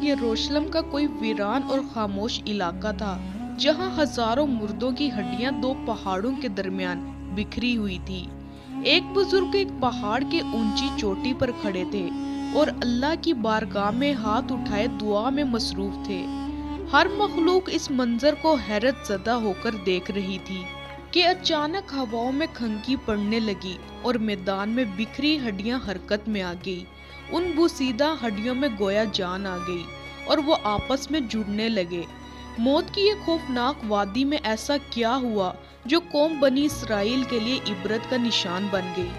यरूशलेम का कोई वीरान और खामोश इलाका था, जहां हजारों मुर्दों की हड्डियां दो पहाड़ों के दरमियान बिखरी हुई थी। एक बुजुर्ग एक पहाड़ के ऊंची चोटी पर खड़े थे और अल्लाह की बारगाह में हाथ उठाए दुआ में मसरूफ थे। हर मखलूक इस मंजर को हैरत ज़दा होकर देख रही थी कि अचानक हवाओं में खंकी पड़ने लगी और मैदान में बिखरी हड्डियां हरकत में आ गई। उन बुसीदा हड्डियों में गोया जान आ गई और वो आपस में जुड़ने लगे। मौत की ये खौफनाक वादी में ऐसा क्या हुआ जो कौम बनी इसराइल के लिए इबरत का निशान बन गई?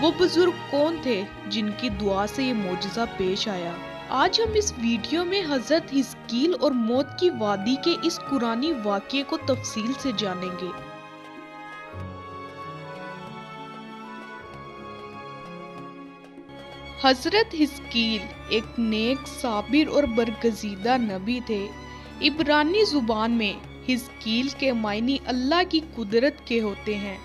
वो बुजुर्ग कौन थे जिनकी दुआ से ये मोजज़ा पेश आया? आज हम इस वीडियो में हजरत हिजकील और मौत की वादी के इस कुरानी वाक़ये को तफसील से जानेंगे। हजरत हिजकील एक नेक, साबिर और बरगजीदा नबी थे। इब्रानी जुबान में हिजकील के मायने अल्लाह की कुदरत के होते हैं।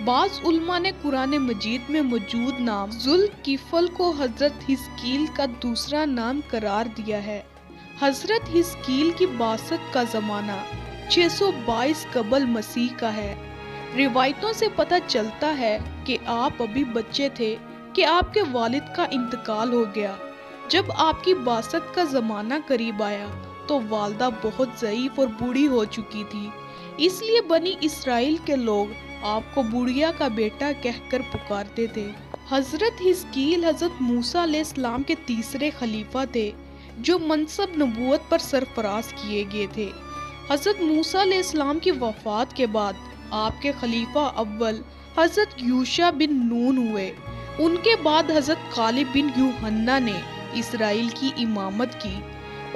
बाज़ उलमा ने कुरान मजीद में मौजूद नाम जुल्किफल को हजरत हिजकील का दूसरा नाम करार दिया है। हजरत हिजकील की बासत का ज़माना 622 कबल मसीह का है। रिवायतों से पता चलता है कि आप अभी बच्चे थे कि आपके वालिद का इंतकाल हो गया। जब आपकी बासत का ज़माना करीब आया तो वालदा बहुत ज़ईफ़ और बूढ़ी हो चुकी थी, इसलिए बनी इसराइल के लोग आपको बुढ़िया का बेटा कहकर पुकारते थे। हजरत हिजकील हजरत मूसा अलैहिस्सलाम के तीसरे खलीफा थे जो मनसब नबूवत पर सरफराज किए गए थे। हजरत मूसा अलैहिस्सलाम की वफात के बाद आपके खलीफा अव्वल हजरत यूशा बिन नून हुए। उनके बाद हजरत खालिद बिन यूहन्ना ने इसराइल की इमामत की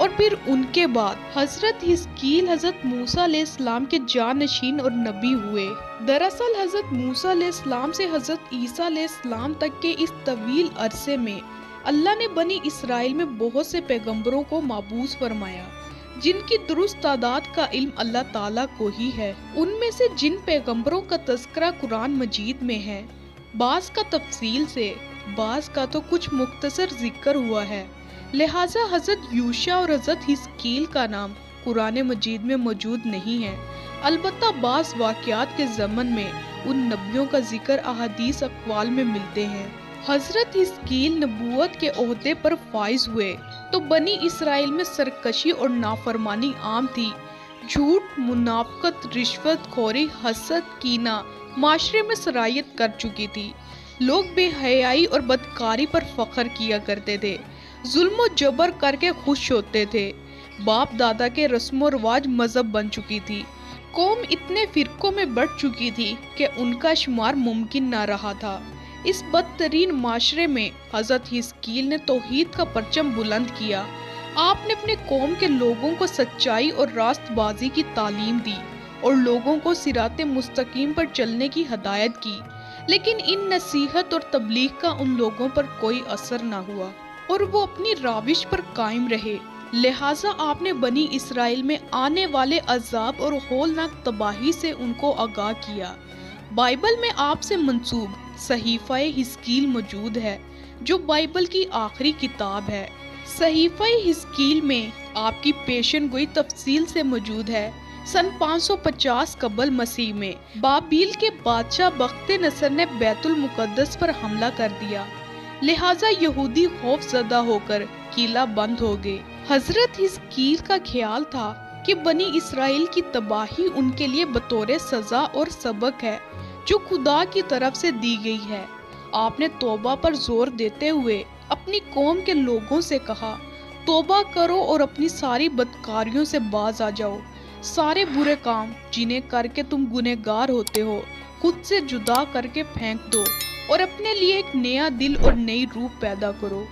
और फिर उनके बाद हजरत हिजकील हजरत मूसा अलैहिस्सलाम के जानशीन और नबी हुए। दरअसल हजरत मूसा अलैहिस्सलाम से हजरत ईसा अलैहिस्सलाम तक के इस तवील अरसे में अल्लाह ने बनी इसराइल में बहुत से पैगंबरों को माबूस फरमाया, जिनकी दुरुस्त तादाद का इल्म अल्लाह ताला को ही है। उनमें से जिन पैगंबरों का तज़किरा कुरान मजीद में है, बाज़ का तफसील से, बाज़ का तो कुछ मुख्तसर जिक्र हुआ है। लिहाजा हजरत यूशा और हजरत हिजकील का नाम कुरान मजीद में मौजूद नहीं है। अलबत्ता बाज़ वाक़यात के ज़मन में उन नबियों का जिक्र अहादीस अक़वाल में मिलते हैं। हजरत हिजकील नबूवत के ओहदे पर फाइज हुए तो बनी इसराइल में सरकशी और नाफरमानी आम थी। झूठ, मुनाफ़क़त, रिश्वत खोरी, हसद, कीना माशरे में सरायत कर चुकी थी। लोग बेहयाई और बदकारी पर फख्र किया करते थे, जुल्म और जबर करके खुश होते थे। बाप दादा के रस्म और रिवाज मजहब बन चुकी थी। कौम इतने फिरकों में बढ़ चुकी थी कि उनका शुमार मुमकिन न रहा था। इस बदतरीन माशरे में हजरत हिजकील ने तौहीद का परचम बुलंद किया। आपने अपने कौम के लोगों को सच्चाई और रास्तबाजी की तालीम दी और लोगों को सिराते मुस्तकीम पर चलने की हदायत की, लेकिन इन नसीहत और तबलीग का उन लोगों पर कोई असर न हुआ और वो अपनी राविश पर कायम रहे। लिहाजा आपने बनी इसराइल में आने वाले अजाब और होलनाक तबाही से उनको आगाह किया। बाइबल में आपसे मंसूब सहीफ़ा हिजकील मौजूद है, जो बाइबल की आखिरी किताब है। सहीफ़ा हिजकील में आपकी पेशन गोई तफसील से मौजूद है। सन 550 कबल मसीह में बाबील के बादशाह बख्ते नसर ने बैतुल मुकद्दस पर हमला कर दिया, लिहाजा यहूदी खौफ ज़दा होकर किला बंद हो गए। हजरत हिजकील का ख्याल था कि बनी इसराइल की तबाही उनके लिए बतौर सज़ा और सबक है जो खुदा की तरफ से दी गई है। आपने तौबा पर जोर देते हुए अपनी कौम के लोगों से कहा, तौबा करो और अपनी सारी बदकारियों से बाज आ जाओ। सारे बुरे काम जिन्हें करके तुम गुनहगार होते हो खुद से जुदा करके फेंक दो और अपने लिए एक नया दिल और नई रूह पैदा करो।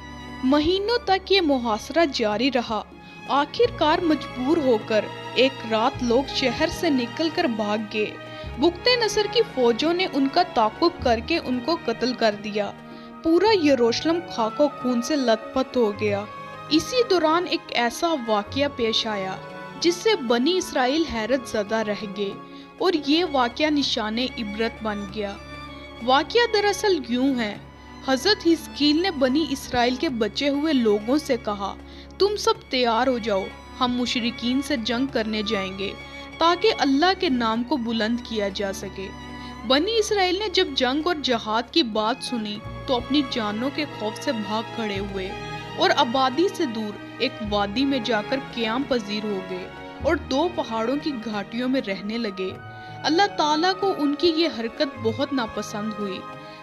महीनों तक ये मुहासरा जारी रहा। आखिरकार मजबूर होकर एक रात लोग शहर से निकलकर भाग गए। बुख्ते नसर की फौजों ने उनका ताक़ुब करके उनको कत्ल कर दिया। पूरा यरूशलेम खाको खून से लथपथ हो गया। इसी दौरान एक ऐसा वाक़या पेश आया जिससे बनी इसराइल हैरत ज़दा रह गए और ये वाक़या निशाने इबरत बन गया। वाक़या दरअसल यूं है, हजरत हिजकील ने बनी इसराइल के बचे हुए लोगों से कहा, تم سب تیار ہو جاؤ، ہم مشرکین سے جنگ کرنے جائیں گے تاکہ اللہ کے نام کو بلند کیا جا سکے۔ بنی اسرائیل نے جب جنگ اور جہاد کی بات سنی تو اپنی جانوں کے خوف سے بھاگ کھڑے ہوئے اور آبادی سے دور ایک وادی میں جا کر قیام پذیر ہو گئے اور 2 پہاڑوں کی گھاٹیوں میں رہنے لگے۔ اللہ تعالیٰ کو ان کی یہ حرکت بہت ناپسند ہوئی،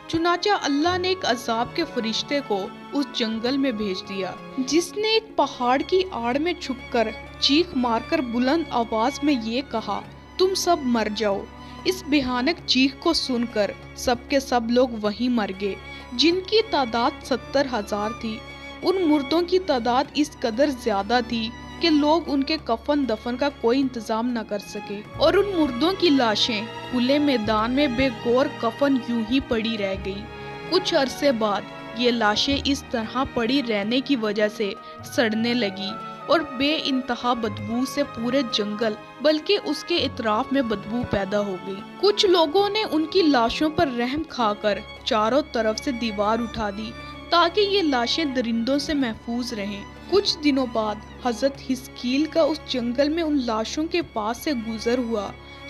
چنانچہ اللہ نے ایک عذاب کے فرشتے کو اس جنگل میں بھیج دیا، جس نے ایک پہاڑ کی آڑ میں چھپ کر چیخ مار کر بلند آواز میں یہ کہا، تم سب مر جاؤ۔ اس بھیانک چیخ کو سن کر سب کے سب لوگ وہیں مر گئے، جن کی تعداد 70,000 تھی۔ ان مردوں کی تعداد اس قدر زیادہ تھی کہ لوگ ان کے کفن دفن کا کوئی انتظام نہ کر سکے، اور ان مردوں کی لاشیں کھلے میدان میں بے غور کفن یوں ہی پڑی رہ گئی۔ کچھ عرصے بعد یہ لاشیں اس طرح پڑی رہنے کی وجہ سے سڑنے لگی اور بے انتہا بدبو سے پورے جنگل بلکہ اس کے اطراف میں بدبو پیدا ہو گئی۔ کچھ لوگوں نے ان کی لاشوں پر رحم کھا کر چاروں طرف سے دیوار اٹھا دی تاکہ یہ لاشیں درندوں سے محفوظ رہیں۔ کچھ دنوں بعد حضرت حزقیل کا اس جنگل میں ان لاشوں کے پاس سے گزر ہوا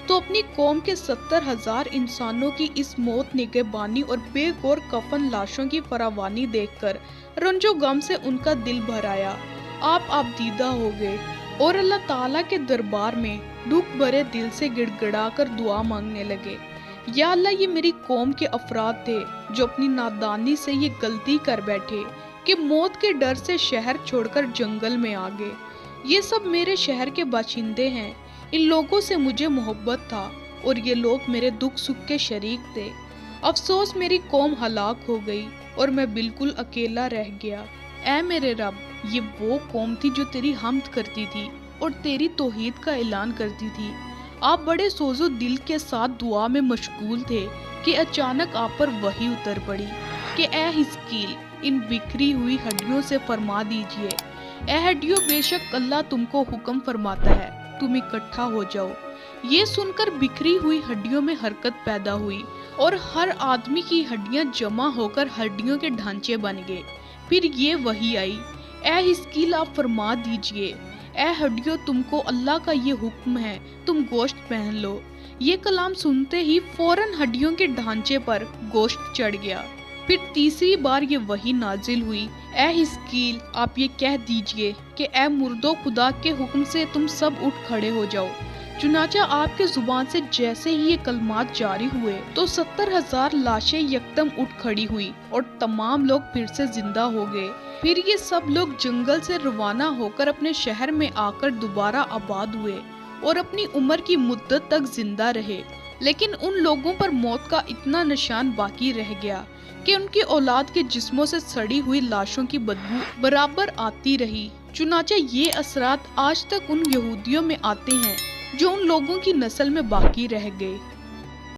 تو اپنی قوم کے 70,000 انسانوں کی اس موت نگہبانی اور بے غور کفن لاشوں کی فراوانی دیکھ کر رنج و غم سے ان کا دل بھر آیا۔ آپ دیدہ ہو گئے اور اللہ تعالیٰ کے دربار میں دکھ بھرے دل سے گڑ گڑا کر دعا مانگنے لگے، یا اللہ، یہ میری قوم کے افراد تھے جو اپنی نادانی سے یہ غلطی کر بیٹھے کہ موت کے ڈر سے شہر چھوڑ کر جنگل میں آ گئے۔ یہ سب میرے شہر کے باشندے ہیں، ان لوگوں سے مجھے محبت تھا اور یہ لوگ میرے دکھ سکھ کے شریک تھے۔ افسوس، میری قوم ہلاک ہو گئی اور میں بالکل اکیلا رہ گیا۔ اے میرے رب، یہ وہ قوم تھی جو تیری حمد کرتی تھی اور تیری توحید کا اعلان کرتی تھی۔ آپ بڑے سوز و دل کے ساتھ دعا میں مشغول تھے کہ اچانک آپ پر وحی اتر پڑی کہ اے حزقیل، ان بکھری ہوئی ہڈیوں سے فرما دیجئے، اے ہڈیوں، بے شک اللہ تم کو حکم فرماتا ہے، تم اکٹھا ہو جاؤ۔ یہ سن کر بکھری ہوئی ہڈیوں میں حرکت پیدا ہوئی اور ہر آدمی کی ہڈیاں جمع ہو کر ہڈیوں کے ڈھانچے بن گئے۔ پھر یہ وحی آئی، اے حزقیل، آپ فرما دیجئے، اے ہڈیوں، تم کو اللہ کا یہ حکم ہے، تم گوشت پہن لو۔ یہ کلام سنتے ہی فوراً ہڈیوں کے ڈھانچے پر گوشت چڑھ گیا۔ پھر تیسری بار یہ وحی نازل ہوئی، اے حزقیل، آپ یہ کہہ دیجئے کہ اے مردو، خدا کے حکم سے تم سب اٹھ کھڑے ہو جاؤ۔ چنانچہ آپ کے زبان سے جیسے ہی یہ کلمات جاری ہوئے تو 70,000 لاشیں یکدم اٹھ کھڑی ہوئی اور تمام لوگ پھر سے زندہ ہو گئے۔ پھر یہ سب لوگ جنگل سے روانہ ہو کر اپنے شہر میں آ کر دوبارہ آباد ہوئے اور اپنی عمر کی مدت تک زندہ رہے۔ لیکن ان لوگوں پر موت کا اتنا نشان باقی رہ گیا کہ ان کی اولاد کے جسموں سے سڑی ہوئی لاشوں کی بدبو برابر آتی رہی۔ چنانچہ یہ اثرات آج تک ان یہودیوں میں آتے ہیں جو ان لوگوں کی نسل میں باقی رہ گئے۔